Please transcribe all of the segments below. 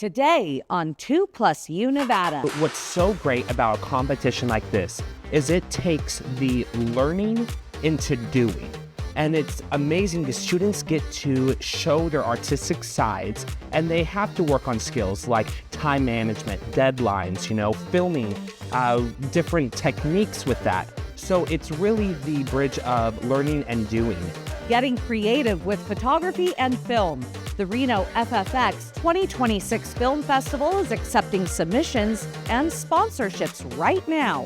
Today on 2+U Nevada. What's so great about a competition like this is it takes the learning into doing. And it's amazing. The students get to show their artistic sides, and they have to work on skills like time management, deadlines, filming, different techniques with that. So it's really the bridge of learning and doing. Getting creative with photography and film. The Reno FFX 2026 Film Festival is accepting submissions and sponsorships right now.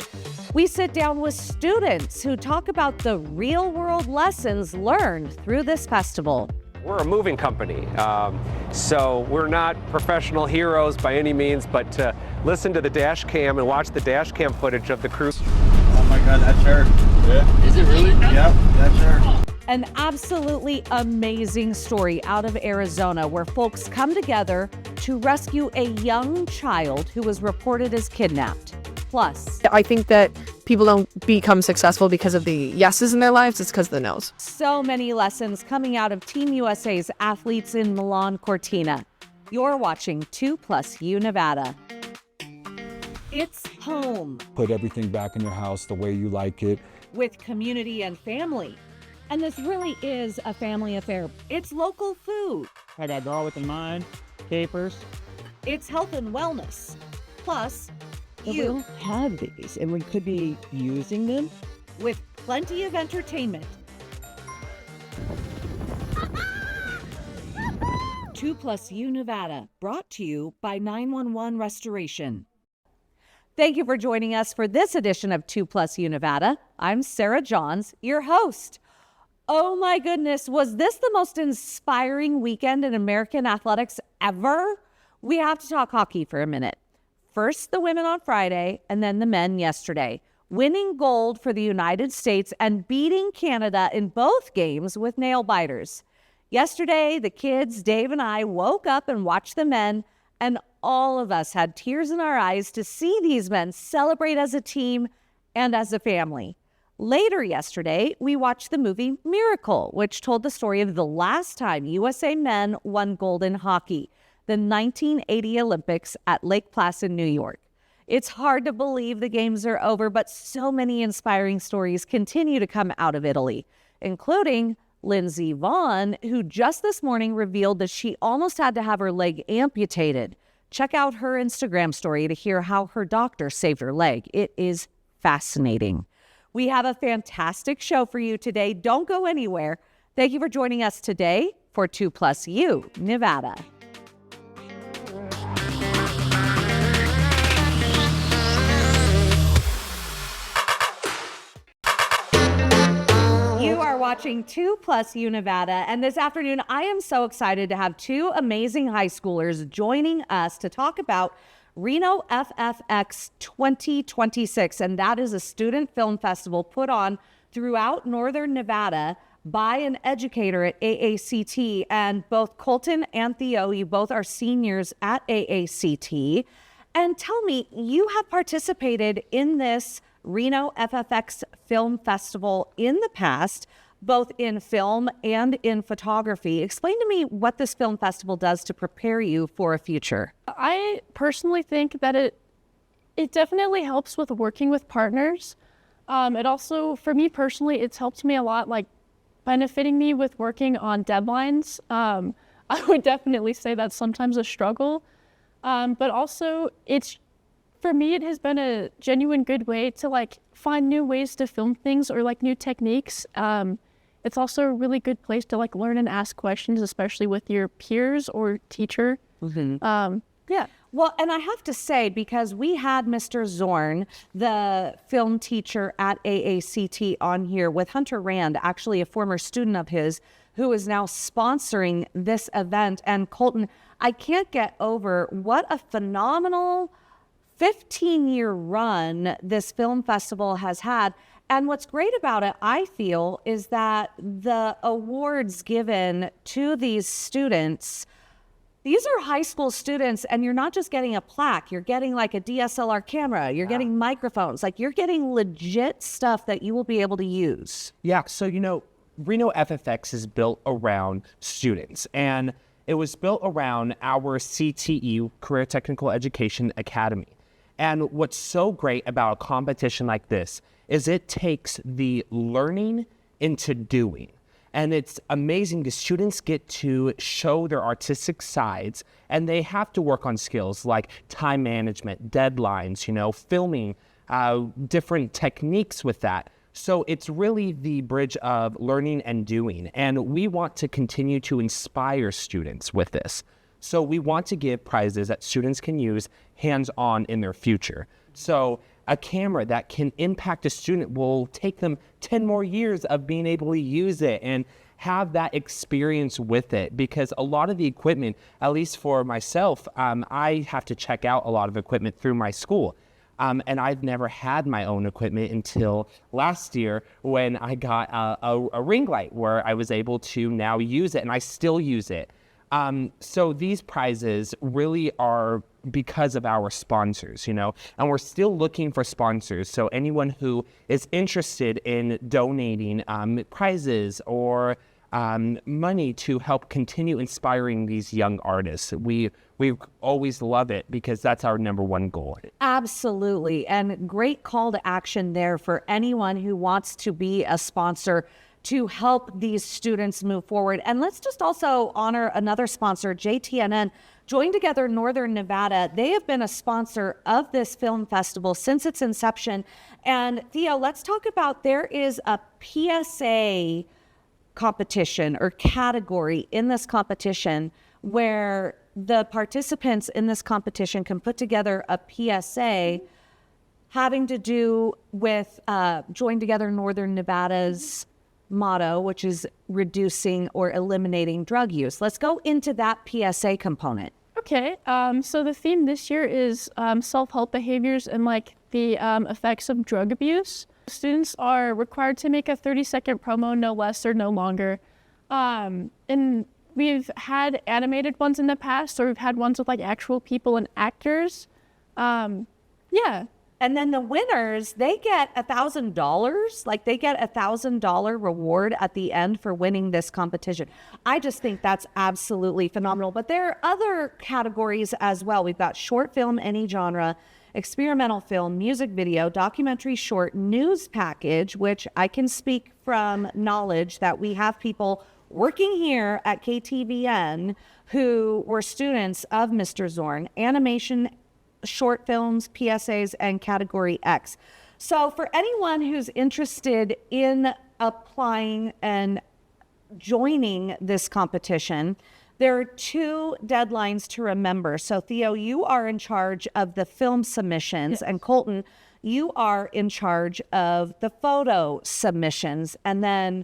We sit down with students who talk about the real-world lessons learned through this festival. We're a moving company, so we're not professional heroes by any means, but to listen to the dash cam and watch the dash cam footage of the crew. Oh my God, that's her. Yeah. Is it really? Yep, that's her. An absolutely amazing story out of Arizona where folks come together to rescue a young child who was reported as kidnapped. Plus, I think that people don't become successful because of the yeses in their lives, it's because of the nos. So many lessons coming out of Team USA's athletes in Milan Cortina. You're watching 2+U Nevada. It's home. Put everything back in your house the way you like it. With community and family. And this really is a family affair. It's local food. Had that draw with in mind, capers. It's health and wellness. Plus, we don't have these, and we could be using them. With plenty of entertainment. 2+U Nevada, brought to you by 911 Restoration. Thank you for joining us for this edition of 2+U Nevada. I'm Sarah Johns, your host. Oh my goodness, was this the most inspiring weekend in American athletics ever? We have to talk hockey for a minute. First the women on Friday, and then the men yesterday, winning gold for the United States and beating Canada in both games with nail biters. Yesterday, the kids, Dave and I, woke up and watched the men, and all of us had tears in our eyes to see these men celebrate as a team and as a family. Later yesterday, we watched the movie Miracle, which told the story of the last time USA men won gold in hockey, the 1980 Olympics at Lake Placid, New York. It's hard to believe the games are over, but so many inspiring stories continue to come out of Italy, including Lindsey Vonn, who just this morning revealed that she almost had to have her leg amputated. Check out her Instagram story to hear how her doctor saved her leg. It is fascinating. We have a fantastic show for you today. Don't go anywhere. Thank you for joining us today for 2+U Nevada. You are watching 2+U Nevada, and this afternoon I am so excited to have two amazing high schoolers joining us to talk about Reno FFX 2026, and that is a student film festival put on throughout Northern Nevada by an educator at AACT, and both Colton and Theo, you both are seniors at AACT. And tell me, you have participated in this Reno FFX Film Festival in the past, both in film and in photography. Explain to me what this film festival does to prepare you for a future. I personally think that it definitely helps with working with partners. It also, for me personally, it's helped me a lot, like benefiting me with working on deadlines. I would definitely say that's sometimes a struggle, but also for me, it has been a genuine good way to like find new ways to film things or like new techniques. It's also a really good place to like learn and ask questions, especially with your peers or teacher. Mm-hmm. Yeah. Well, and I have to say, because we had Mr. Zorn, the film teacher at AACT, on here with Hunter Rand, actually a former student of his, who is now sponsoring this event. And Colton, I can't get over what a phenomenal 15-year run this film festival has had. And what's great about it, I feel, is that the awards given to these students, these are high school students, and you're not just getting a plaque, you're getting like a DSLR camera, you're getting microphones, like you're getting legit stuff that you will be able to use. Yeah, so Reno FFX is built around students, and It was built around our CTE, Career Technical Education Academy. And what's so great about a competition like this is it takes the learning into doing. And it's amazing because students get to show their artistic sides, and they have to work on skills like time management, deadlines, filming, different techniques with that. So it's really the bridge of learning and doing. And we want to continue to inspire students with this. So we want to give prizes that students can use hands-on in their future. So a camera that can impact a student will take them 10 more years of being able to use it and have that experience with it, because a lot of the equipment, at least for myself, I have to check out a lot of equipment through my school. And I've never had my own equipment until last year when I got a ring light where I was able to now use it, and I still use it. So these prizes really are because of our sponsors, and we're still looking for sponsors. So anyone who is interested in donating prizes or money to help continue inspiring these young artists, we always love it because that's our number one goal. Absolutely. And great call to action there for anyone who wants to be a sponsor to help these students move forward. And let's just also honor another sponsor, JTNN, Join Together Northern Nevada. They have been a sponsor of this film festival since its inception. And Theo, let's talk about, there is a PSA competition or category in this competition where the participants in this competition can put together a PSA having to do with Join Together Northern Nevada's motto, which is reducing or eliminating drug use. Let's go into that PSA component. Okay, so the theme this year is self-help behaviors and the effects of drug abuse. Students are required to make a 30-second promo, no less or no longer. And we've had animated ones in the past, or we've had ones with actual people and actors. Yeah. And then the winners, they get $1,000. They get $1,000 reward at the end for winning this competition. I just think that's absolutely phenomenal. But there are other categories as well. We've got short film, any genre, experimental film, music video, documentary short, news package, which I can speak from knowledge that we have people working here at KTVN who were students of Mr. Zorn, animation, short films, PSAs, and Category X. So for anyone who's interested in applying and joining this competition, there are 2 deadlines to remember. So Theo, you are in charge of the film submissions, and Colton, you are in charge of the photo submissions, and then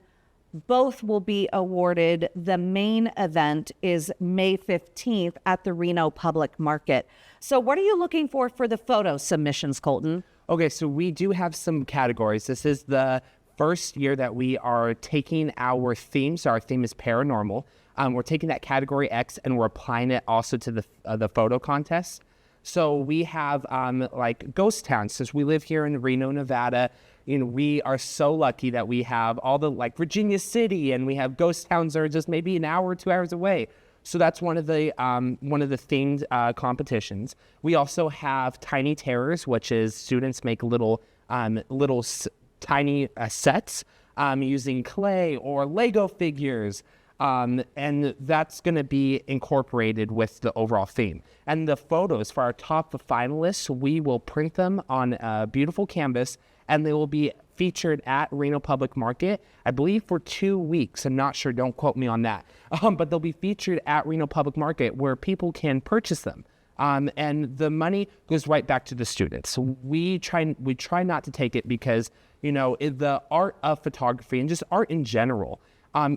both will be awarded. The main event is May 15th at the Reno Public Market. So what are you looking for the photo submissions, Colton? Okay, so we do have some categories. This is the first year that we are taking our theme. So our theme is paranormal. We're taking that Category X and we're applying it also to the photo contest. So we have ghost towns. Since we live here in Reno, Nevada, we are so lucky that we have all the Virginia City, and we have ghost towns that are just maybe an hour or 2 hours away. So that's one of the themed competitions. We also have Tiny Terrors, which is students make little tiny sets using clay or Lego figures. And that's going to be incorporated with the overall theme. And the photos for our top finalists, we will print them on a beautiful canvas, and they will be featured at Reno Public Market, I believe for 2 weeks. I'm not sure, don't quote me on that. But they'll be featured at Reno Public Market where people can purchase them. And the money goes right back to the students. So we try not to take it because, the art of photography and just art in general,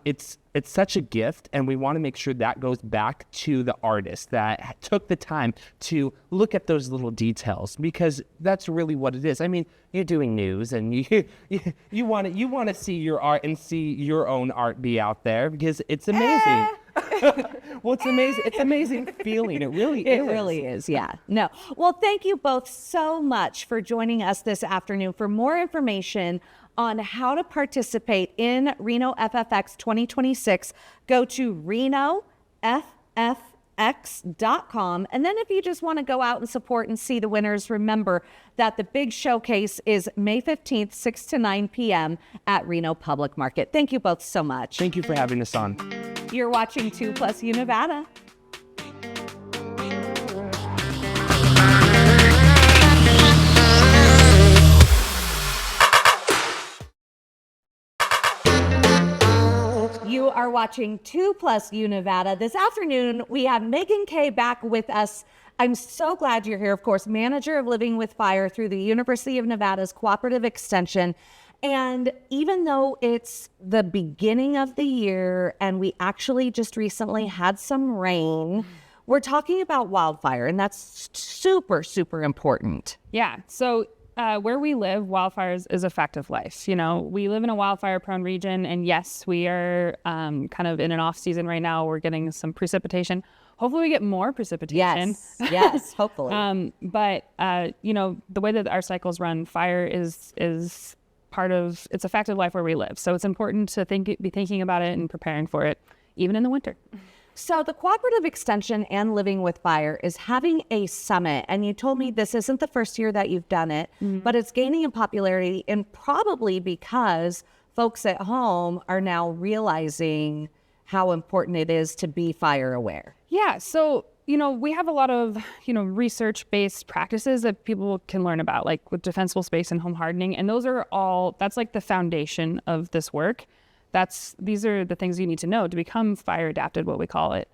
it's such a gift, and we want to make sure that goes back to the artist that took the time to look at those little details, because that's really what it is. I mean, you're doing news, and you want to see your art and see your own art be out there, because it's amazing. Well, it's amazing. It's amazing feeling. It really is. It really is. Yeah. No. Well, thank you both so much for joining us this afternoon. For more information on how to participate in Reno FFX 2026, go to Reno RenoFFX.com. And then if you just want to go out and support and see the winners, remember that the big showcase is May 15th, 6 to 9 p.m. at Reno Public Market. Thank you both so much. Thank you for having us on. You're watching 2+ U Nevada. You are watching 2+ U Nevada. This afternoon, we have Megan Kay back with us. I'm so glad you're here. Of course, manager of Living with Fire through the University of Nevada's Cooperative Extension. And even though it's the beginning of the year and we actually just recently had some rain, we're talking about wildfire, and that's super, super important. Yeah. So where we live, wildfires is a fact of life. You know, we live in a wildfire-prone region, and yes, we are kind of in an off season right now. We're getting some precipitation. Hopefully, we get more precipitation. Yes, hopefully. But you know, the way that our cycles run, fire is part of. It's a fact of life where we live. So it's important to be thinking about it and preparing for it, even in the winter. So the Cooperative Extension and Living with Fire is having a summit, and you told me this isn't the first year that you've done it, but it's gaining in popularity, and probably because folks at home are now realizing how important it is to be fire aware. Yeah. So, you know, we have a lot of, you know, research-based practices that people can learn about, like with defensible space and home hardening, and those are all, that's like the foundation of this work. These are the things you need to know to become fire adapted, what we call it.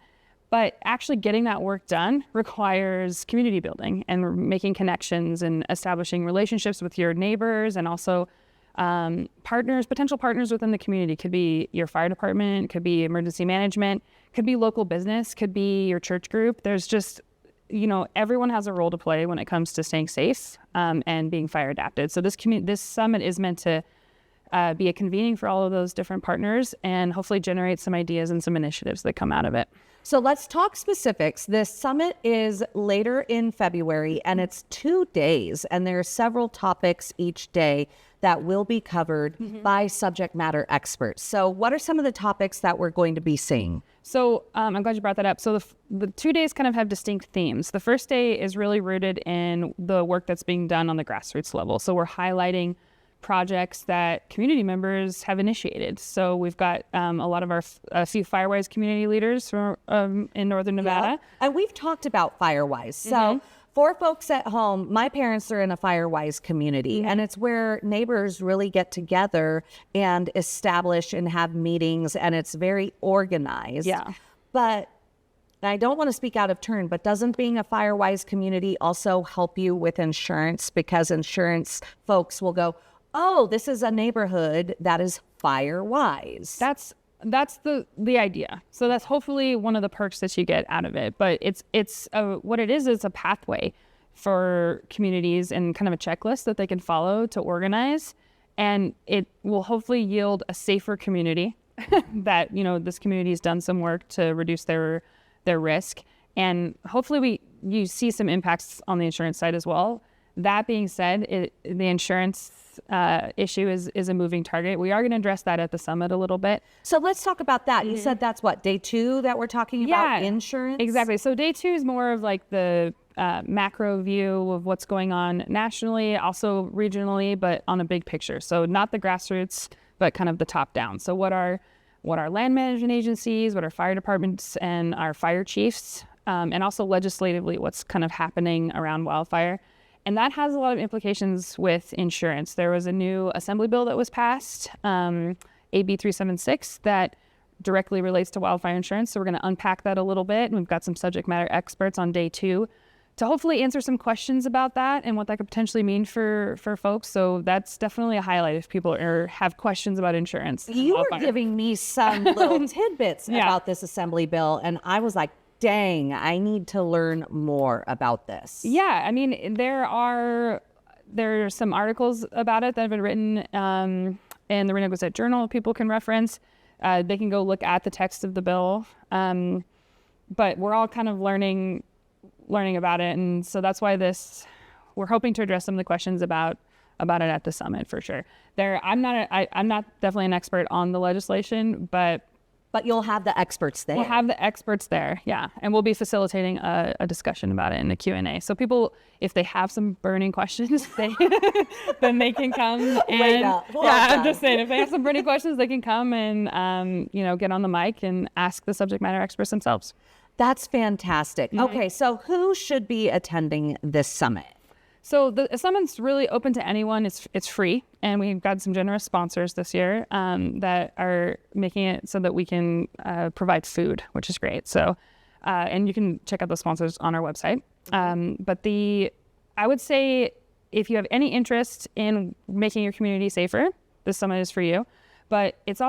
But actually getting that work done requires community building and making connections and establishing relationships with your neighbors, and also potential partners within the community. Could be your fire department, could be emergency management, could be local business, could be your church group. There's just, you know, everyone has a role to play when it comes to staying safe and being fire adapted. So this summit is meant to be a convening for all of those different partners and hopefully generate some ideas and some initiatives that come out of it. So let's talk specifics. This summit is later in February, and it's 2 days, and there are several topics each day that will be covered by subject matter experts. So what are some of the topics that we're going to be seeing? So I'm glad you brought that up. So the 2 days kind of have distinct themes. The first day is really rooted in the work that's being done on the grassroots level. So we're highlighting projects that community members have initiated. So we've got a lot of a few Firewise community leaders from in Northern Nevada. Yeah. And we've talked about Firewise. So for folks at home, my parents are in a Firewise community, and it's where neighbors really get together and establish and have meetings, and it's very organized. Yeah. But I don't want to speak out of turn, but doesn't being a Firewise community also help you with insurance? Because insurance folks will go, oh, this is a neighborhood that is Firewise. That's the idea. So that's hopefully one of the perks that you get out of it. But what it is a pathway for communities and kind of a checklist that they can follow to organize, and it will hopefully yield a safer community that, you know, this community has done some work to reduce their risk, and hopefully you see some impacts on the insurance side as well. That being said, the insurance issue is a moving target. We are going to address that at the summit a little bit. So let's talk about that. You said that's what, day 2 that we're talking about insurance? Exactly. So day 2 is more of like the macro view of what's going on nationally, also regionally, but on a big picture. So not the grassroots, but kind of the top down. So what are land management agencies, what are fire departments and our fire chiefs, and also legislatively what's kind of happening around wildfire. And that has a lot of implications with insurance. There was a new assembly bill that was passed, AB 376, that directly relates to wildfire insurance. So we're going to unpack that a little bit. And we've got some subject matter experts on day 2 to hopefully answer some questions about that and what that could potentially mean for folks. So that's definitely a highlight if people have questions about insurance. You were giving me some little tidbits about this assembly bill, and I was like, dang, I need to learn more about this. Yeah, I mean, there are some articles about it that have been written in the Reno Gazette Journal. People can reference. They can go look at the text of the bill. But we're all kind of learning about it, and so that's why we're hoping to address some of the questions about it at the summit for sure. I'm not definitely an expert on the legislation, but But you'll have the experts there. We'll have the experts there, yeah. And we'll be facilitating a discussion about it in the Q&A. So people, if they have some burning questions, then they can come and I'm just saying, if they have some burning questions, they can come and get on the mic and ask the subject matter experts themselves. That's fantastic. Okay, so who should be attending this summit? So the summit's really open to anyone. It's free, and we've got some generous sponsors this year that are making it so that we can provide food, which is great. So, and you can check out the sponsors on our website. But I would say if you have any interest in making your community safer, this summit is for you. But it's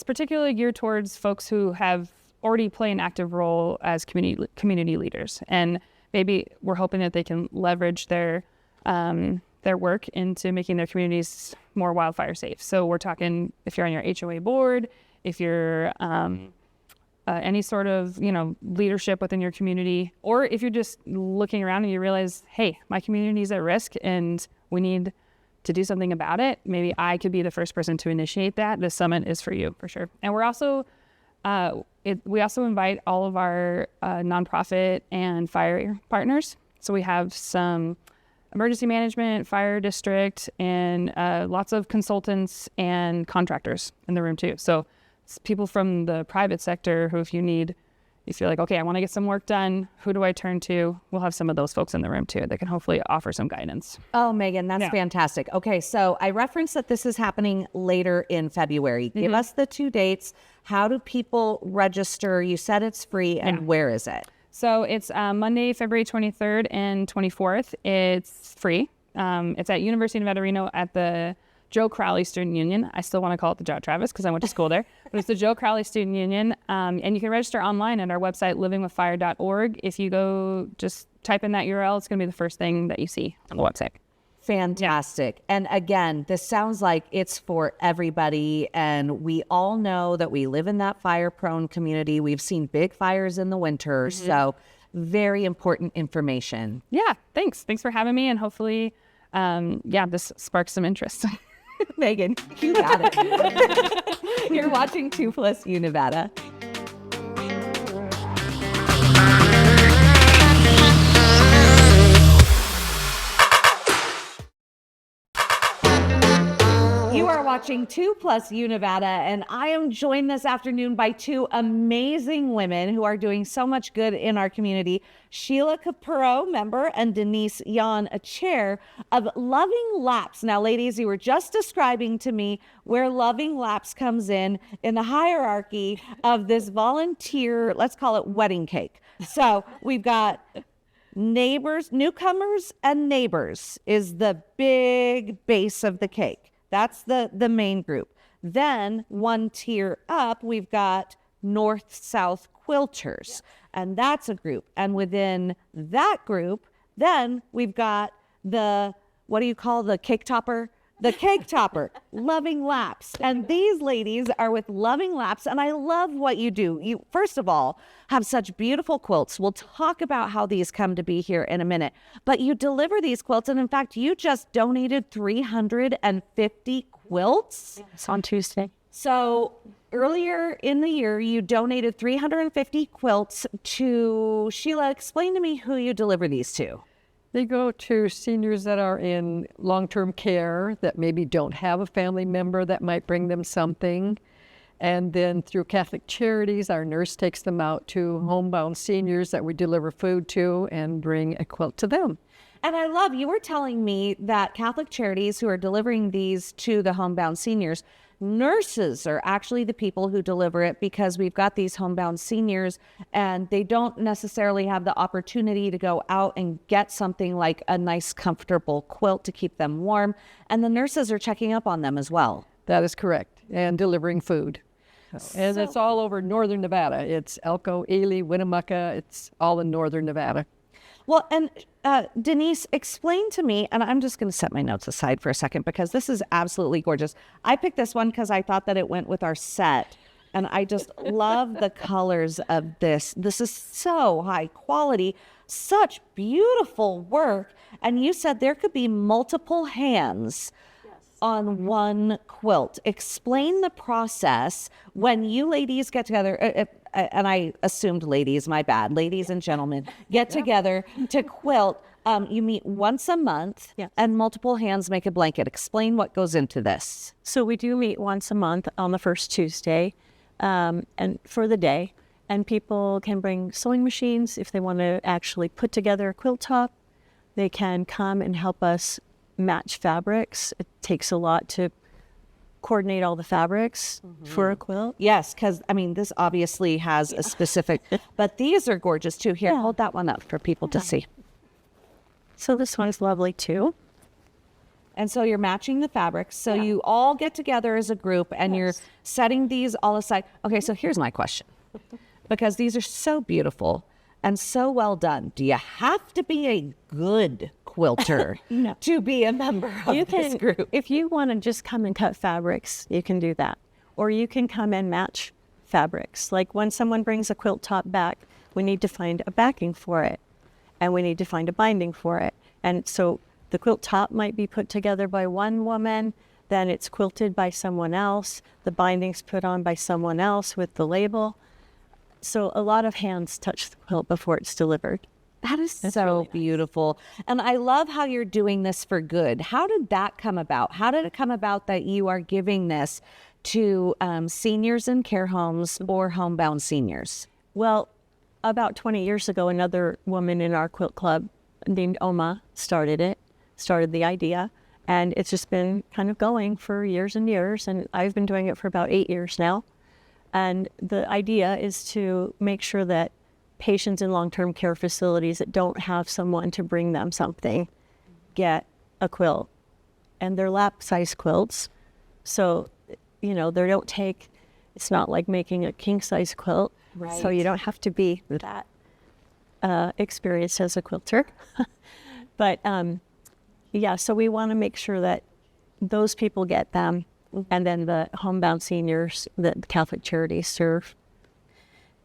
particularly geared towards folks who have already play an active role as community leaders, and maybe we're hoping that they can leverage their work into making their communities more wildfire safe. So we're talking if you're on your HOA board, if you're any sort of leadership within your community, or if you're just looking around and you realize, hey, my community is at risk and we need to do something about it. Maybe I could be the first person to initiate that. This summit is for you for sure. And we're also we also invite all of our nonprofit and fire partners. So we have some emergency management, fire district, and lots of consultants and contractors in the room too. So it's people from the private sector who, if you're like, okay, I want to get some work done, who do I turn to? We'll have some of those folks in the room too that can hopefully offer some guidance. Oh, Megan, that's fantastic. Okay, so I referenced that this is happening later in February. Give us the 2 dates. How do people register? You said it's free, and where is it? So it's Monday, February 23rd and 24th. It's free. It's at University of Nevada, Reno at the Joe Crowley Student Union. I still want to call it the Joe Travis because I went to school there, but it's the Joe Crowley Student Union. And you can register online at our website, livingwithfire.org. If you go just type in that URL, it's going to be the first thing that you see on the website. Fantastic. And again, this sounds like it's for everybody. And we all know that we live in that fire-prone community. We've seen big fires in the winter. So very important information. Yeah, thanks. Thanks for having me. And hopefully, this sparks some interest. Megan, you got it. You're watching 2+ Nevada. You are watching 2+ Nevada, and I am joined this afternoon by two amazing women who are doing so much good in our community. Sheila Capurro, member, and Denise Yan, a chair of Loving Laps. Now, ladies, you were just describing to me where Loving Laps comes in the hierarchy of this volunteer, let's call it wedding cake. So we've got neighbors, newcomers, and neighbors is the big base of the cake. That's the main group. Then one tier up, we've got North-South Quilters, and that's a group. And within that group, then we've got what do you call the cake topper? The cake topper, Loving Laps. And these ladies are with Loving Laps, and I love what you do. You, first of all, have such beautiful quilts. We'll talk about how these come to be here in a minute. But you deliver these quilts, and in fact, you just donated 350 quilts. It's on Tuesday. So earlier in the year, you donated 350 quilts to Sheila. Explain to me who you deliver these to. They go to seniors that are in long-term care that maybe don't have a family member that might bring them something. And then through Catholic Charities, our nurse takes them out to homebound seniors that we deliver food to and bring a quilt to them. And I love, you were telling me that Catholic Charities who are delivering these to the homebound seniors, nurses are actually the people who deliver it, because we've got these homebound seniors and they don't necessarily have the opportunity to go out and get something like a nice, comfortable quilt to keep them warm. And the nurses are checking up on them as well. That is correct. And delivering food. And it's all over northern Nevada. It's Elko, Ely, Winnemucca. It's all in northern Nevada. Well, and Denise, explain to me, and I'm just going to set my notes aside for a second because this is absolutely gorgeous. I picked this one because I thought that it went with our set, and I just love the colors of this. This is so high quality, such beautiful work. And you said there could be multiple hands on one quilt. Explain the process when you ladies get together, and I assumed ladies, my bad, ladies and gentlemen, get together to quilt. You meet once a month, and multiple hands make a blanket. Explain what goes into this. So we do meet once a month on the first Tuesday, and for the day. And people can bring sewing machines if they want to actually put together a quilt top. They can come and help us match fabrics. It takes a lot to coordinate all the fabrics for a quilt. Yes, because I mean, this obviously has a specific, but these are gorgeous too. Here, hold that one up for people to see. So this one is lovely too. And so you're matching the fabrics. So you all get together as a group and you're setting these all aside. Okay, so here's my question. Because these are so beautiful and so well done. Do you have to be a good quilter to be a member of this group? If you want to just come and cut fabrics, you can do that. Or you can come and match fabrics. Like when someone brings a quilt top back, we need to find a backing for it. And we need to find a binding for it. And so the quilt top might be put together by one woman, then it's quilted by someone else, the binding's put on by someone else with the label. So a lot of hands touch the quilt before it's delivered. That is so really beautiful. And I love how you're doing this for good. How did that come about? How did it come about that you are giving this to seniors in care homes or homebound seniors? Well, about 20 years ago, another woman in our quilt club named Oma started the idea. And it's just been kind of going for years and years. And I've been doing it for about 8 years now. And the idea is to make sure that patients in long-term care facilities that don't have someone to bring them something get a quilt. And they're lap-size quilts. So, they don't take, it's not like making a king-size quilt. Right. So you don't have to be that experienced as a quilter. But, so we want to make sure that those people get them. And then the homebound seniors that Catholic Charities serve.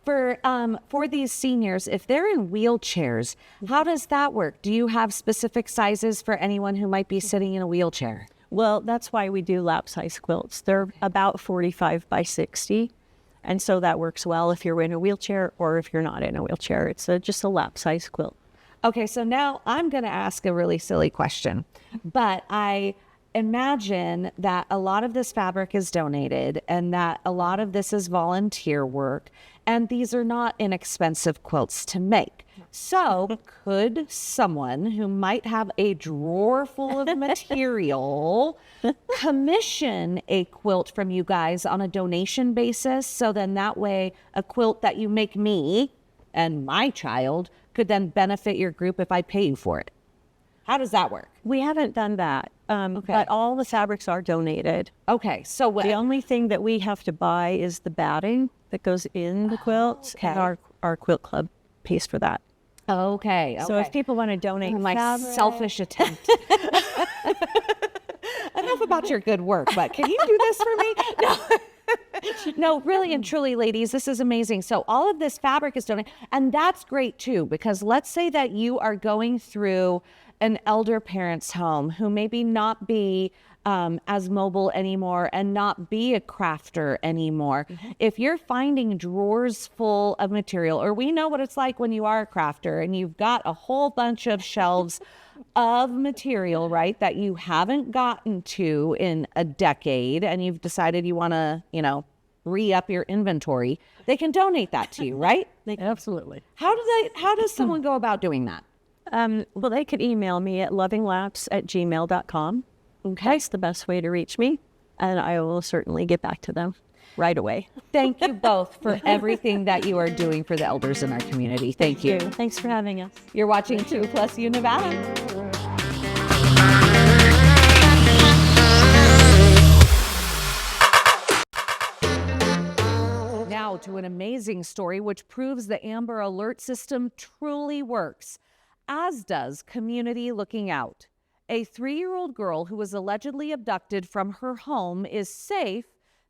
For these seniors, if they're in wheelchairs, how does that work? Do you have specific sizes for anyone who might be sitting in a wheelchair? Well, that's why we do lap-size quilts. They're about 45 by 60. And so that works well if you're in a wheelchair or if you're not in a wheelchair. It's just a lap-size quilt. Okay, so now I'm going to ask a really silly question, but I imagine that a lot of this fabric is donated and that a lot of this is volunteer work, and these are not inexpensive quilts to make. So could someone who might have a drawer full of material commission a quilt from you guys on a donation basis? So then that way a quilt that you make me and my child could then benefit your group if I pay you for it. How does that work? We haven't done that, but all the fabrics are donated. Okay, so the only thing that we have to buy is the batting that goes in the quilts, and our quilt club pays for that. Okay. So if people want to donate my fabric, selfish attempt. Enough about your good work, but can you do this for me? No. No, really and truly, ladies, this is amazing. So all of this fabric is donated, and that's great too, because let's say that you are going through an elder parent's home who maybe not be as mobile anymore and not be a crafter anymore. If you're finding drawers full of material, or we know what it's like when you are a crafter and you've got a whole bunch of shelves of material, right, that you haven't gotten to in a decade, and you've decided you want to, re-up your inventory, they can donate that to you, right? Absolutely. How does someone go about doing that? Well, they could email me at lovinglaps@gmail.com. Okay. That's the best way to reach me, and I will certainly get back to them right away. Thank you both for everything that you are doing for the elders in our community. Thank you. Thanks for having us. You're watching 2+ U Nevada. Now to an amazing story which proves the Amber Alert system truly works, as does Community Looking Out. A 3-year-old girl who was allegedly abducted from her home is safe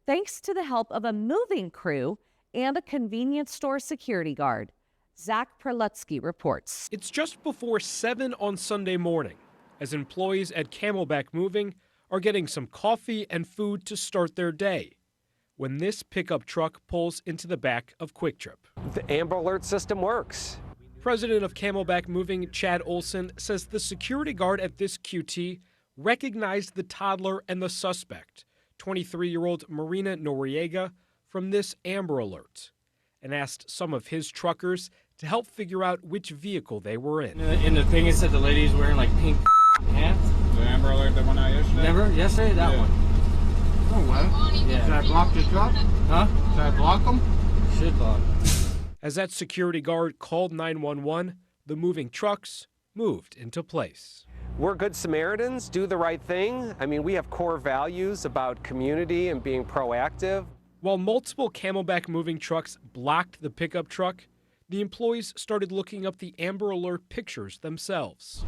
thanks to the help of a moving crew and a convenience store security guard. Zach Perlutsky reports. It's just before 7 on Sunday morning as employees at Camelback Moving are getting some coffee and food to start their day when this pickup truck pulls into the back of Quick Trip. The Amber Alert system works. President of Camelback Moving, Chad Olson, says the security guard at this QT recognized the toddler and the suspect, 23-year-old Marina Noriega, from this Amber Alert, and asked some of his truckers to help figure out which vehicle they were in. And the thing is that the lady's wearing like pink pants. The Amber Alert that went out yesterday? Never? Yesterday? That one. Oh, what? Yeah. Should I block the truck? Huh? Should I block them? Should block. As that security guard called 911, the moving trucks moved into place. We're good Samaritans, do the right thing. I mean, we have core values about community and being proactive. While multiple Camelback moving trucks blocked the pickup truck, the employees started looking up the Amber Alert pictures themselves.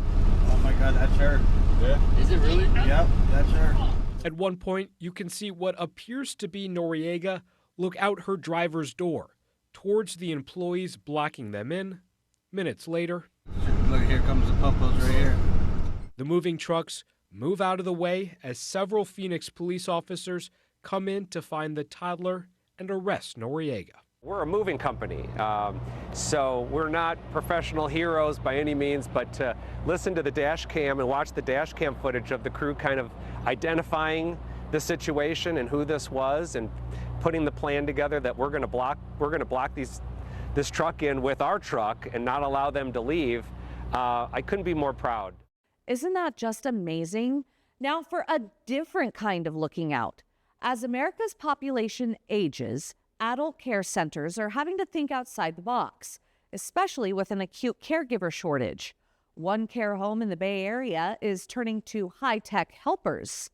Oh my God, that's her. Yeah. Is it really? Yep, that's her. At one point, you can see what appears to be Noriega look out her driver's door towards the employees blocking them in. Minutes later, look, here comes the puppos right here. The moving trucks move out of the way as several Phoenix police officers come in to find the toddler and arrest Noriega. We're a moving company, so we're not professional heroes by any means, but to listen to the dash cam and watch the dash cam footage of the crew kind of identifying the situation and who this was and putting the plan together that we're going to block this truck in with our truck and not allow them to leave, I couldn't be more proud. Isn't that just amazing? Now for a different kind of looking out. As America's population ages, adult care centers are having to think outside the box, especially with an acute caregiver shortage. One care home in the Bay Area is turning to high-tech helpers.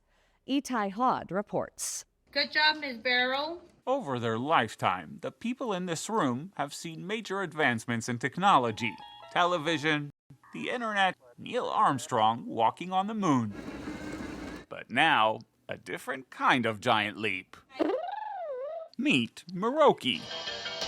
Itai Hod reports. Good job, Ms. Barrow. Over their lifetime, the people in this room have seen major advancements in technology, television, the internet, Neil Armstrong walking on the moon. But now, a different kind of giant leap. Meet Miroki.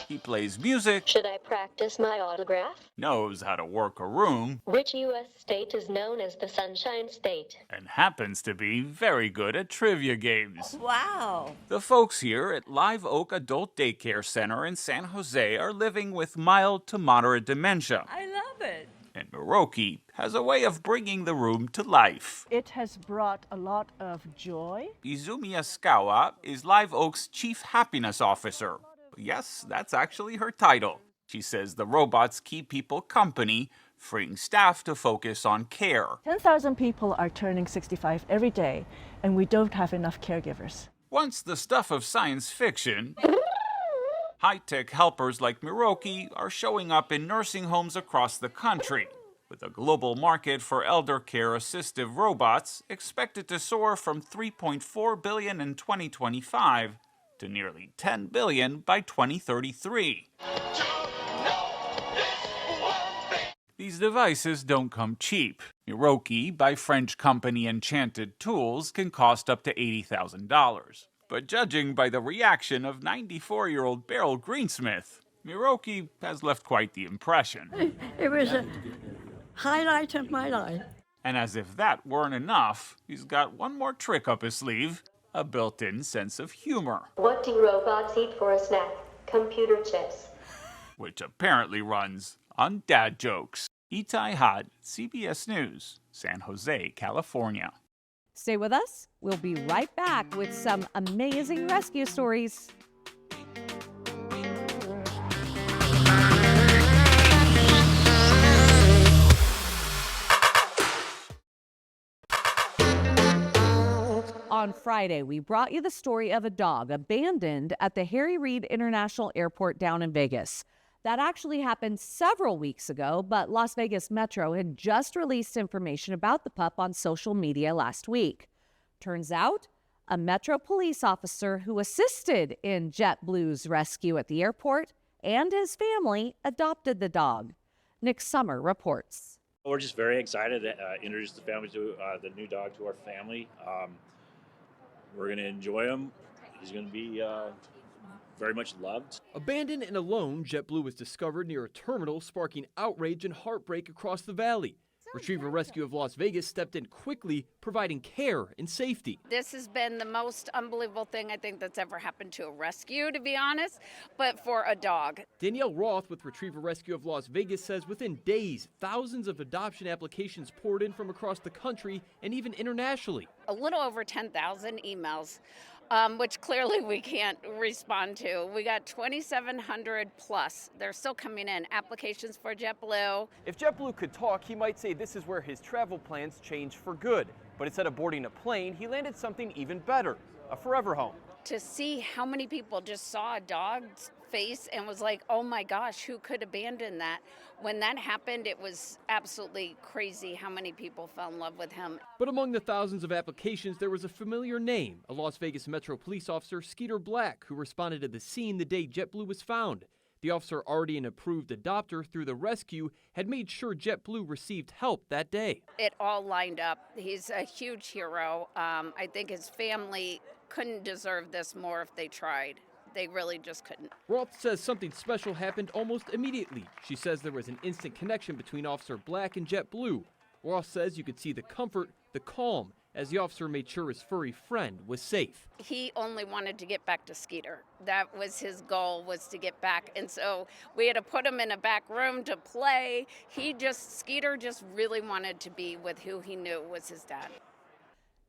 He plays music. Should I practice my autograph? Knows how to work a room. Which U.S. state is known as the Sunshine State? And happens to be very good at trivia games. Wow. The folks here at Live Oak Adult Daycare Center in San Jose are living with mild to moderate dementia. I love it. And Miroki has a way of bringing the room to life. It has brought a lot of joy. Izumi Asukawa is Live Oak's Chief Happiness Officer. Yes, that's actually her title. She says the robots keep people company, freeing staff to focus on care. 10,000 people are turning 65 every day, and we don't have enough caregivers. Once the stuff of science fiction, high-tech helpers like Miroki are showing up in nursing homes across the country, with a global market for elder care assistive robots expected to soar from $3.4 billion in 2025 to nearly $10 billion by 2033. These devices don't come cheap. Miroki, by French company Enchanted Tools, can cost up to $80,000. But judging by the reaction of 94-year-old Beryl Greensmith, Miroki has left quite the impression. It was a highlight of my life. And as if that weren't enough, he's got one more trick up his sleeve, a built-in sense of humor. What do robots eat for a snack? Computer chips. Which apparently runs on dad jokes. Itai Hod, CBS News, San Jose, California. Stay with us. We'll be right back with some amazing rescue stories. On Friday, we brought you the story of a dog abandoned at the Harry Reid International Airport down in Vegas. That actually happened several weeks ago, but Las Vegas Metro had just released information about the pup on social media last week. Turns out, a Metro police officer who assisted in JetBlue's rescue at the airport and his family adopted the dog. Nick Summer reports. We're just very excited to introduce the family to the new dog to our family. We're going to enjoy him. He's going to be very much loved. Abandoned and alone, JetBlue was discovered near a terminal, sparking outrage and heartbreak across the valley. Retriever Rescue of Las Vegas stepped in quickly, providing care and safety. This has been the most unbelievable thing I think that's ever happened to a rescue, to be honest, but for a dog. Danielle Roth with Retriever Rescue of Las Vegas says within days, thousands of adoption applications poured in from across the country and even internationally. A little over 10,000 emails, which clearly we can't respond to. We got 2,700 plus. They're still coming in. Applications for JetBlue. If JetBlue could talk, he might say this is where his travel plans changed for good. But instead of boarding a plane, he landed something even better, a forever home. To see how many people just saw a dog's face and was like, oh my gosh, who could abandon that? When that happened, it was absolutely crazy how many people fell in love with him. But among the thousands of applications, there was a familiar name, a Las Vegas Metro police officer, Skeeter Black, who responded to the scene the day JetBlue was found. The officer, already an approved adopter through the rescue, had made sure JetBlue received help that day. It all lined up. He's a huge hero. I think his family couldn't deserve this more if they tried. They really just couldn't. Roth says something special happened almost immediately. She says there was an instant connection between Officer Black and JetBlue. Roth says you could see the comfort, the calm, as the officer made sure his furry friend was safe. He only wanted to get back to Skeeter. That was his goal, was to get back. And so we had to put him in a back room to play. Skeeter just really wanted to be with who he knew was his dad.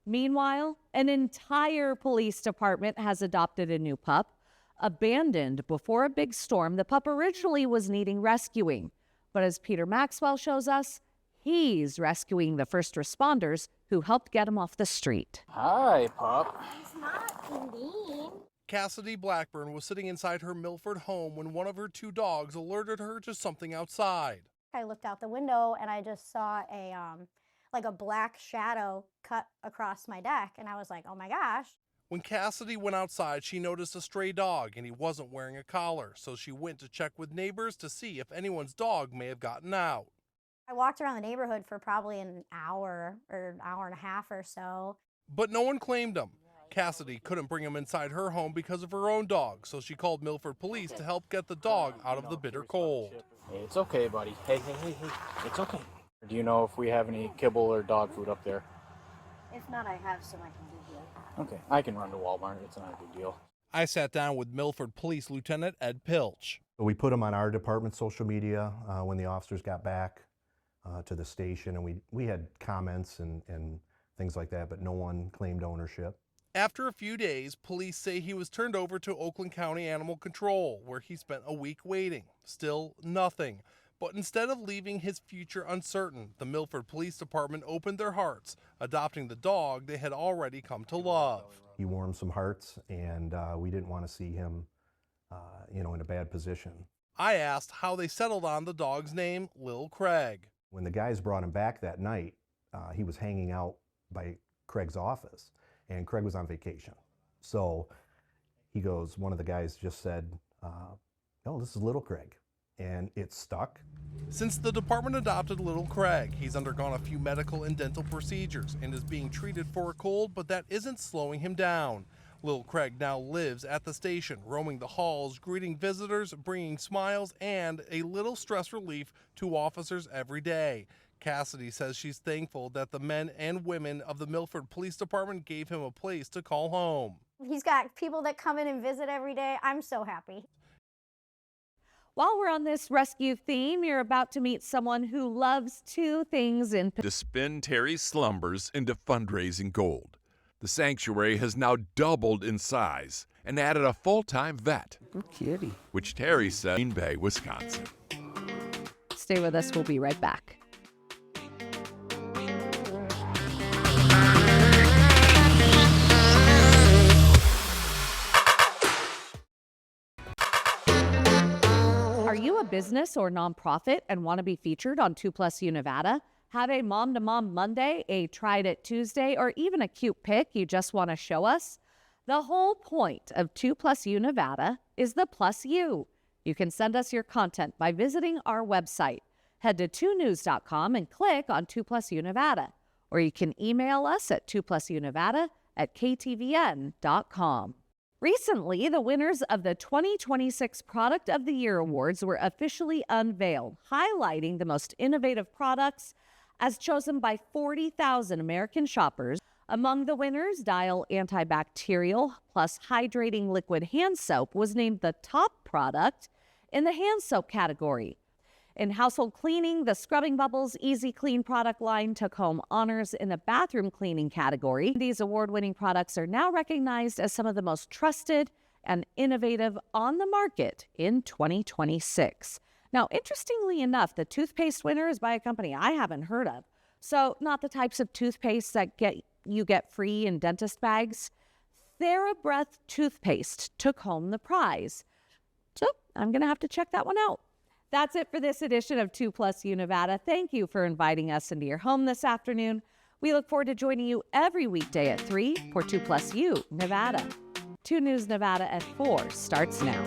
Meanwhile, an entire police department has adopted a new pup. Abandoned before a big storm, the pup originally was needing rescuing. But as Peter Maxwell shows us, he's rescuing the first responders who helped get him off the street. Hi, pup. He's not mean. Cassidy Blackburn was sitting inside her Milford home when one of her two dogs alerted her to something outside. I looked out the window and I just saw like a black shadow cut across my deck, and I was like, oh my gosh. When Cassidy went outside, she noticed a stray dog and he wasn't wearing a collar, so she went to check with neighbors to see if anyone's dog may have gotten out. I walked around the neighborhood for probably an hour or an hour and a half or so. But no one claimed him. Cassidy couldn't bring him inside her home because of her own dog, so she called Milford Police to help get the dog out of the bitter cold. Hey, it's okay, buddy. Hey, it's okay. Do you know if we have any kibble or dog food up there? If not, I have some I can give you. Okay, I can run to Walmart. It's not a big deal. I sat down with Milford Police Lieutenant Ed Pilch. We put them on our department's social media when the officers got back to the station, and we had comments and things like that, but no one claimed ownership. After a few days, police say he was turned over to Oakland County Animal Control, where he spent a week waiting. Still nothing. But instead of leaving his future uncertain, the Milford Police Department opened their hearts, adopting the dog they had already come to love. He warmed some hearts, and we didn't want to see him, in a bad position. I asked how they settled on the dog's name, Lil Craig. When the guys brought him back that night, he was hanging out by Craig's office, and Craig was on vacation. So he goes, one of the guys just said, oh, this is Little Craig. And it stuck. Since the department adopted Little Craig, he's undergone a few medical and dental procedures and is being treated for a cold, but that isn't slowing him down. Little Craig now lives at the station, roaming the halls, greeting visitors, bringing smiles, and a little stress relief to officers every day. Cassidy says she's thankful that the men and women of the Milford Police Department gave him a place to call home. He's got people that come in and visit every day. I'm so happy. While we're on this rescue theme, you're about to meet someone who loves two things in to spin Terry's slumbers into fundraising gold. The sanctuary has now doubled in size and added a full-time vet, kitty, which Terry said in Green Bay, Wisconsin. Stay with us. We'll be right back. Are you a business or nonprofit and want to be featured on 2+ U Nevada? Have a Mom-to-Mom Monday, a Tried It Tuesday, or even a cute pic you just want to show us? The whole point of 2+ U Nevada is the plus you. You can send us your content by visiting our website. Head to 2news.com and click on 2+ U Nevada. Or you can email us at 2+UNevada@ktvn.com. Recently, the winners of the 2026 Product of the Year Awards were officially unveiled, highlighting the most innovative products, as chosen by 40,000 American shoppers. Among the winners, Dial Antibacterial plus Hydrating Liquid Hand Soap was named the top product in the hand soap category. In household cleaning, the Scrubbing Bubbles Easy Clean product line took home honors in the bathroom cleaning category. These award-winning products are now recognized as some of the most trusted and innovative on the market in 2026. Now, interestingly enough, the toothpaste winner is by a company I haven't heard of. So, not the types of toothpaste that you get free in dentist bags. TheraBreath toothpaste took home the prize. So, I'm going to have to check that one out. That's it for this edition of 2+ Nevada. Thank you for inviting us into your home this afternoon. We look forward to joining you every weekday at 3 for 2+ Nevada. 2 News Nevada at 4 starts now.